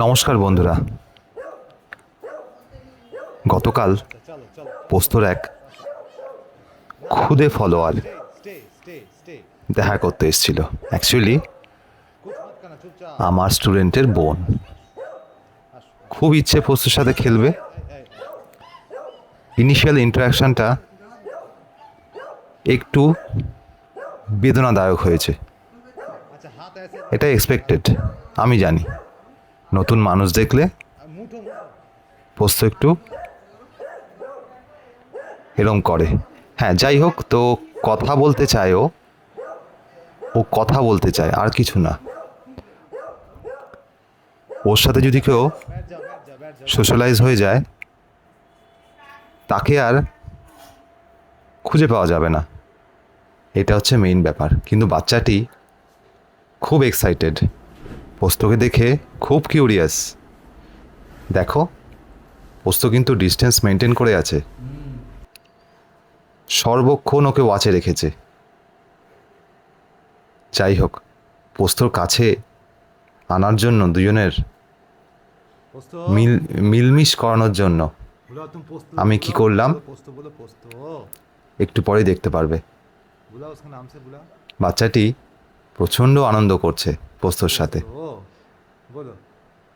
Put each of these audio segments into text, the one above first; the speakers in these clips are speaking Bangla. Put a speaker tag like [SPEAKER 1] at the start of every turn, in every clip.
[SPEAKER 1] নমস্কার বন্ধুরা। গতকাল পোস্তর এক খুদে ফলোয়ার দেখা করতে এসেছিল। অ্যাকচুয়ালি আমার স্টুডেন্টের বোন। খুব ইচ্ছে পোস্তর সাথে খেলবে। ইনিশিয়াল ইন্টারাকশনটা একটু বেদনাদায়ক হয়েছে। এটা এক্সপেক্টেড, আমি জানি। নতুন মানুষ দেখলে পোস্ত একটু এরম করে। হ্যাঁ, যাই হোক, তো কথা বলতে চায়, ও কথা বলতে চায়, আর কিছু না। ওর সাথে যদি কেউ সোশ্যালাইজ হয়ে যায়, তাকে আর খুঁজে পাওয়া যাবে না। এটা হচ্ছে মেইন ব্যাপার। কিন্তু বাচ্চাটি খুব এক্সাইটেড, পোস্তকে দেখে খুব কিউরিয়াস। দেখো, পোস্ত কিন্তু ডিস্টেন্স মেনটেন করে আছে, সর্বক্ষণ ওকে ওয়াচে রেখেছে। যাই হোক, পোস্তর কাছে আনার জন্য, দুজনের মিলমিশ করানোর জন্য আমি কি করলাম একটু পরে দেখতে পারবে। বাচ্চাটি প্রচণ্ড আনন্দ করছে পোস্তর সাথে।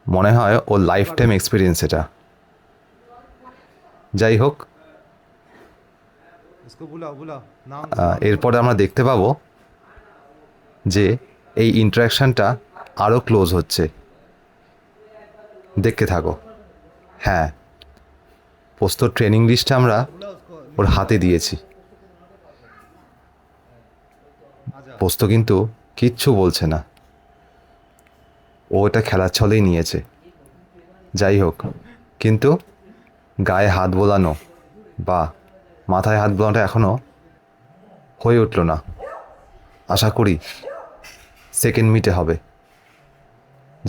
[SPEAKER 1] মনে হয় ওর লাইফ টাইম এক্সপিরিয়েন্স এটা। যাই হোক, এরপরে আমরা দেখতে পাবো যে এই ইন্টারাকশনটা আরও ক্লোজ হচ্ছে। দেখতে থাকো। হ্যাঁ, পোস্তর ট্রেনিং লিস্টটা আমরা ওর হাতে দিয়েছি। পোস্ত কিন্তু কিচ্ছু বলছে না, ও এটা খেলার ছলেই নিয়েছে। যাই হোক, কিন্তু গায়ে হাত বোলানো বা মাথায় হাত বোলানোটা এখনও হয়ে উঠল না। আশা করি সেকেন্ড মিটে হবে।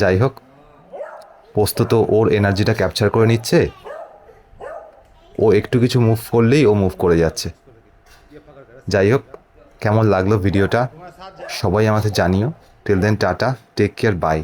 [SPEAKER 1] যাই হোক, পোস্ত তো ওর এনার্জিটা ক্যাপচার করে নিচ্ছে। ও একটু কিছু মুভ করলেই ও মুভ করে যাচ্ছে। যাই হোক, কেমন লাগলো ভিডিওটা সবাই আমাকে জানিও। Till then, tata, take care, by.